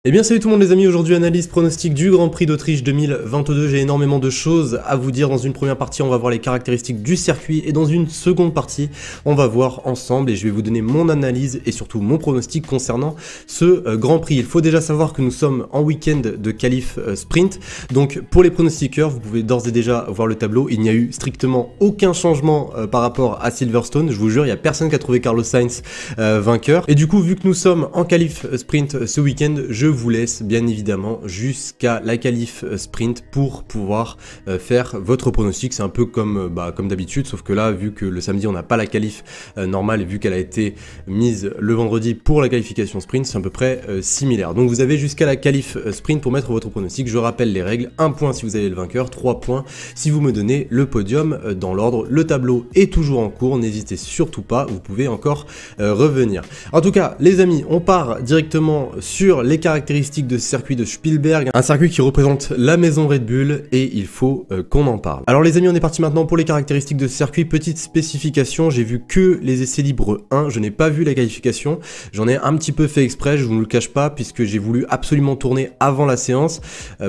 Eh bien salut tout le monde les amis, aujourd'hui analyse pronostic du Grand Prix d'Autriche 2022, j'ai énormément de choses à vous dire. Dans une première partie on va voir les caractéristiques du circuit et dans une seconde partie on va voir ensemble et je vais vous donner mon analyse et surtout mon pronostic concernant ce Grand Prix. Il faut déjà savoir que nous sommes en week-end de qualif sprint, donc pour les pronostiqueurs vous pouvez d'ores et déjà voir le tableau, il n'y a eu strictement aucun changement par rapport à Silverstone, je vous jure il n'y a personne qui a trouvé Carlos Sainz vainqueur et du coup vu que nous sommes en qualif sprint ce week-end, je vous laisse bien évidemment jusqu'à la qualif sprint pour pouvoir faire votre pronostic. C'est un peu comme d'habitude, sauf que là vu que le samedi on n'a pas la qualif normale et vu qu'elle a été mise le vendredi pour la qualification sprint, c'est à peu près similaire. Donc vous avez jusqu'à la qualif sprint pour mettre votre pronostic. Je rappelle les règles: 1 point si vous avez le vainqueur, 3 points si vous me donnez le podium dans l'ordre. Le tableau est toujours en cours, n'hésitez surtout pas, vous pouvez encore revenir. En tout cas les amis, on part directement sur les caractéristiques de ce circuit de Spielberg, un circuit qui représente la maison Red Bull et il faut qu'on en parle. Alors les amis, on est parti maintenant pour les caractéristiques de ce circuit. Petite spécification, j'ai vu que les essais libres 1, je n'ai pas vu la qualification, j'en ai un petit peu fait exprès, je vous le cache pas, puisque j'ai voulu absolument tourner avant la séance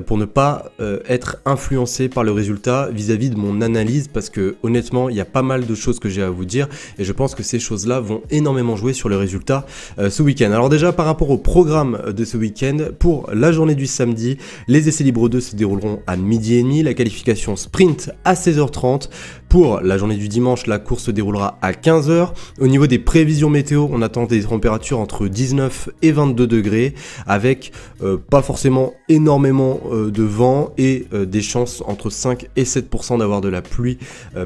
pour ne pas être influencé par le résultat vis-à-vis de mon analyse, parce que honnêtement il y a pas mal de choses que j'ai à vous dire et je pense que ces choses là vont énormément jouer sur le résultat ce week-end. Alors déjà par rapport au programme de ce week-end, pour la journée du samedi, les essais libres 2 se dérouleront à 12h30, la qualification sprint à 16h30. Pour la journée du dimanche, la course se déroulera à 15h. Au niveau des prévisions météo, on attend des températures entre 19 et 22 degrés, avec pas forcément énormément de vent et des chances entre 5 et 7% d'avoir de la pluie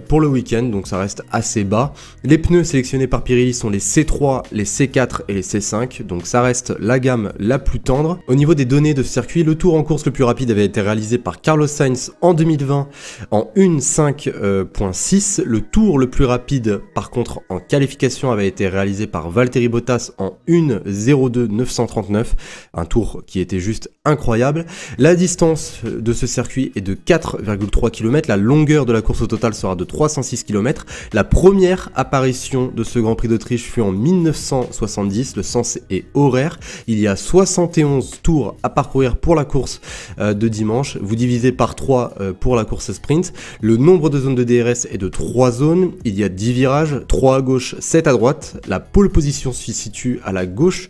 pour le week-end, donc ça reste assez bas. Les pneus sélectionnés par Pirelli sont les C3, les C4 et les C5, donc ça reste la gamme la plus tendre. Au niveau des données de ce circuit, le tour en course le plus rapide avait été réalisé par Carlos Sainz en 2020 en 1.5.6. Le tour le plus rapide par contre en qualification avait été réalisé par Valtteri Bottas en 1.02.939, un tour qui était juste incroyable. La distance de ce circuit est de 4,3 km, la longueur de la course au total sera de 306 km. La première apparition de ce Grand Prix d'Autriche fut en 1970, le sens est horaire, il y a 71 tours à parcourir pour la course de dimanche, vous divisez par 3 pour la course sprint. Le nombre de zones de DRS est de 3 zones, il y a 10 virages, 3 à gauche, 7 à droite. La pole position se situe à la gauche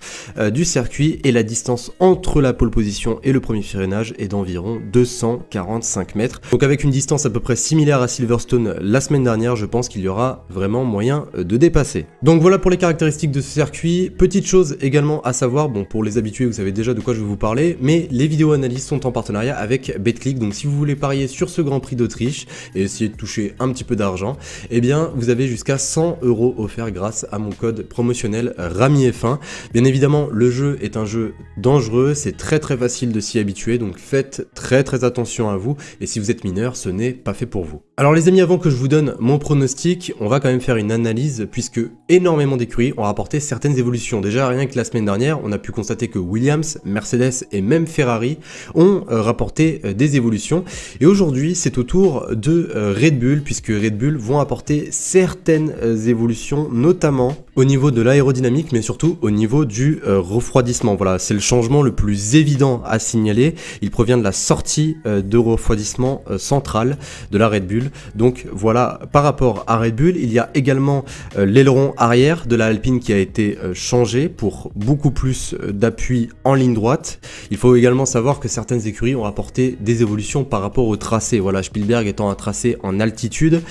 du circuit et la distance entre la pole position et le premier freinage est d'environ 245 mètres. Donc avec une distance à peu près similaire à Silverstone la semaine dernière, je pense qu'il y aura vraiment moyen de dépasser. Donc voilà pour les caractéristiques de ce circuit. Petite chose également à savoir, bon pour les habitués vous savez déjà de quoi je vais vous parler, mais les vidéos analyses sont en partenariat avec Betclic, donc si vous voulez parier sur ce Grand Prix d'Autriche et essayer de toucher un petit peu d'argent, eh bien vous avez jusqu'à 100 € offerts grâce à mon code promotionnel RAMIF1. Bien évidemment le jeu est un jeu dangereux, c'est très facile de s'y habituer, donc faites très attention à vous et si vous êtes mineur ce n'est pas fait pour vous. Alors les amis, avant que je vous donne mon pronostic, on va quand même faire une analyse puisque énormément d'écuries ont rapporté certaines évolutions. Déjà rien que la semaine dernière on a pu constater que Williams, Mercedes et même Ferrari ont rapporté des évolutions et aujourd'hui c'est au tour de Red Bull, puisque Red Bull vont apporter certaines évolutions, notamment au niveau de l'aérodynamique mais surtout au niveau du refroidissement. Voilà, c'est le changement le plus évident à signaler, il provient de la sortie de refroidissement central de la Red Bull. Donc voilà, par rapport à Red Bull, il y a également l'aileron arrière de la Alpine qui a été changé pour beaucoup plus d'appui en ligne droite. Il faut également savoir que certaines écuries ont apporté des évolutions par rapport au tracé. Voilà, Spielberg étant un tracé en altitude,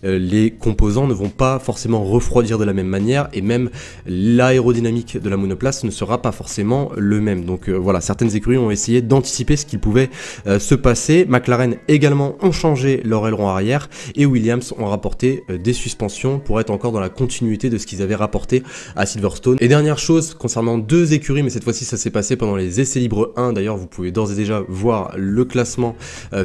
les composants ne vont pas forcément refroidir de la même manière et même l'aérodynamique de la monoplace ne sera pas forcément le même. Donc voilà, certaines écuries ont essayé d'anticiper ce qu'il pouvait se passer. McLaren également ont changé leur aileron arrière et Williams ont rapporté des suspensions pour être encore dans la continuité de ce qu'ils avaient rapporté à Silverstone. Et dernière chose concernant deux écuries, mais cette fois-ci ça s'est passé pendant les essais libres 1, d'ailleurs vous pouvez d'ores et déjà voir le classement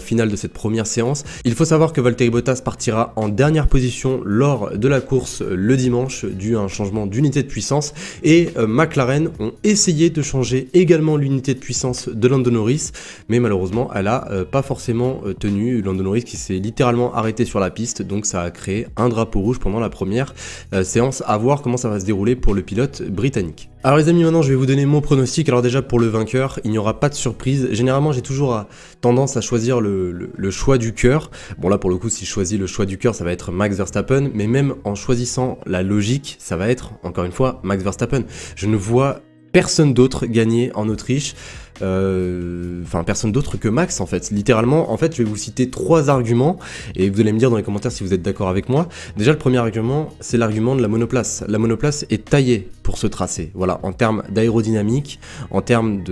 final de cette première séance. Il faut savoir que Valtteri Bottas partira en dernière position lors de la course le dimanche dû à un changement d'unité de puissance et McLaren ont essayé de changer également l'unité de puissance de Lando Norris, mais malheureusement elle a pas forcément tenu. Lando Norris qui s'est littéralement arrêté sur la piste, donc ça a créé un drapeau rouge pendant la première séance. À voir comment ça va se dérouler pour le pilote britannique. Alors les amis, maintenant je vais vous donner mon pronostic. Alors déjà pour le vainqueur, il n'y aura pas de surprise. Généralement j'ai toujours tendance à choisir le choix du cœur. Bon là pour le coup si je choisis le choix du cœur ça va être Max Verstappen. Mais même en choisissant la logique, ça va être encore une fois Max Verstappen. Je ne vois personne d'autre gagner en Autriche. Enfin personne d'autre que Max en fait, littéralement. En fait je vais vous citer 3 arguments et vous allez me dire dans les commentaires si vous êtes d'accord avec moi. Déjà le premier argument c'est l'argument de la monoplace. La monoplace est taillée pour ce tracé, voilà, en termes d'aérodynamique, en termes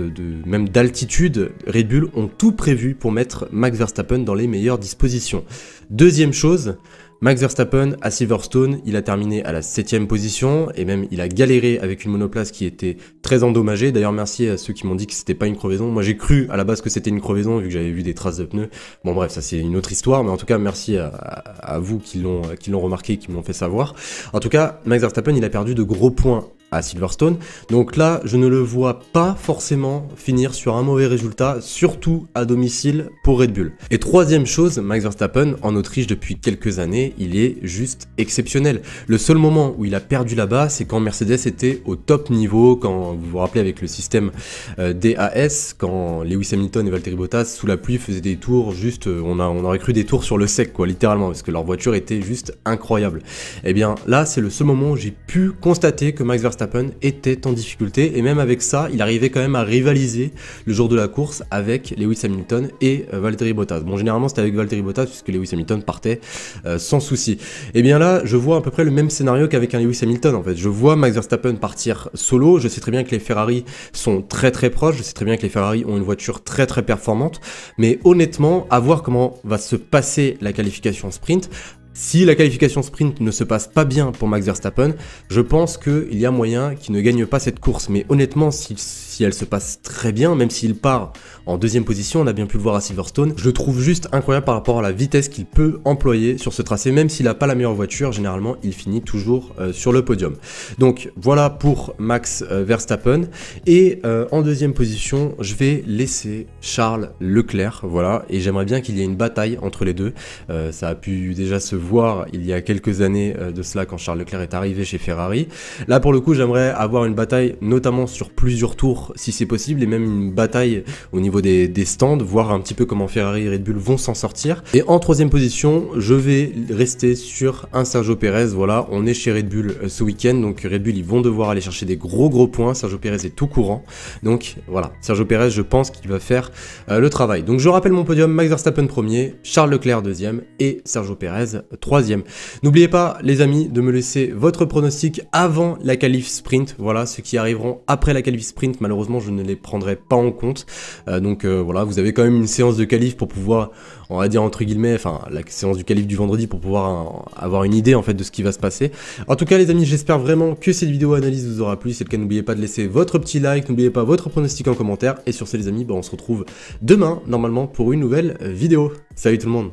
même d'altitude, Red Bull ont tout prévu pour mettre Max Verstappen dans les meilleures dispositions. Deuxième chose, Max Verstappen à Silverstone, il a terminé à la 7ème position et même il a galéré avec une monoplace qui était très endommagée. D'ailleurs merci à ceux qui m'ont dit que c'était pas une crevaison. Moi j'ai cru à la base que c'était une crevaison vu que j'avais vu des traces de pneus. Bon bref, ça c'est une autre histoire, mais en tout cas merci à vous qui l'ont remarqué, qui me l'ont fait savoir. En tout cas, Max Verstappen il a perdu de gros points à Silverstone, donc là je ne le vois pas forcément finir sur un mauvais résultat, surtout à domicile pour Red Bull. Et troisième chose, Max Verstappen en Autriche depuis quelques années, il est juste exceptionnel. Le seul moment où il a perdu là-bas, c'est quand Mercedes était au top niveau, quand vous vous rappelez avec le système DAS, quand Lewis Hamilton et Valtteri Bottas sous la pluie faisaient des tours, juste on aurait cru des tours sur le sec quoi, littéralement, parce que leur voiture était juste incroyable. Et bien là c'est le seul moment où j'ai pu constater que Max Verstappen était en difficulté et même avec ça il arrivait quand même à rivaliser le jour de la course avec Lewis Hamilton et Valtteri Bottas. Bon généralement c'était avec Valtteri Bottas puisque Lewis Hamilton partait sans souci. Et bien là je vois à peu près le même scénario qu'avec un Lewis Hamilton en fait. Je vois Max Verstappen partir solo, je sais très bien que les Ferrari sont très proches, je sais très bien que les Ferrari ont une voiture très performante, mais honnêtement à voir comment va se passer la qualification sprint. Si la qualification sprint ne se passe pas bien pour Max Verstappen, je pense qu'il y a moyen qu'il ne gagne pas cette course. Mais honnêtement, si elle se passe très bien, même s'il part en 2ème position, on a bien pu le voir à Silverstone, je le trouve juste incroyable par rapport à la vitesse qu'il peut employer sur ce tracé. Même s'il n'a pas la meilleure voiture, généralement, il finit toujours sur le podium. Donc voilà pour Max Verstappen. Et en 2ème position, je vais laisser Charles Leclerc. Voilà, et j'aimerais bien qu'il y ait une bataille entre les deux. Ça a pu déjà se voir il y a quelques années de cela quand Charles Leclerc est arrivé chez Ferrari. Là pour le coup j'aimerais avoir une bataille notamment sur plusieurs tours si c'est possible et même une bataille au niveau des stands, voir un petit peu comment Ferrari et Red Bull vont s'en sortir. Et en 3ème position je vais rester sur un Sergio Pérez. Voilà, on est chez Red Bull ce week-end, donc Red Bull ils vont devoir aller chercher des gros points. Sergio Pérez est tout courant, donc voilà, Sergio Pérez je pense qu'il va faire le travail. Donc je rappelle mon podium: Max Verstappen 1er, Charles Leclerc 2e et Sergio Pérez 3e. N'oubliez pas les amis de me laisser votre pronostic avant la qualif sprint. Voilà, ceux qui arriveront après la qualif sprint malheureusement je ne les prendrai pas en compte. Donc voilà, vous avez quand même une séance de qualif pour pouvoir, on va dire entre guillemets, enfin la séance du qualif du vendredi pour pouvoir avoir une idée en fait de ce qui va se passer. En tout cas les amis, j'espère vraiment que cette vidéo analyse vous aura plu. Si c'est le cas, n'oubliez pas de laisser votre petit like, n'oubliez pas votre pronostic en commentaire. Et sur ce les amis, on se retrouve demain normalement pour une nouvelle vidéo. Salut tout le monde.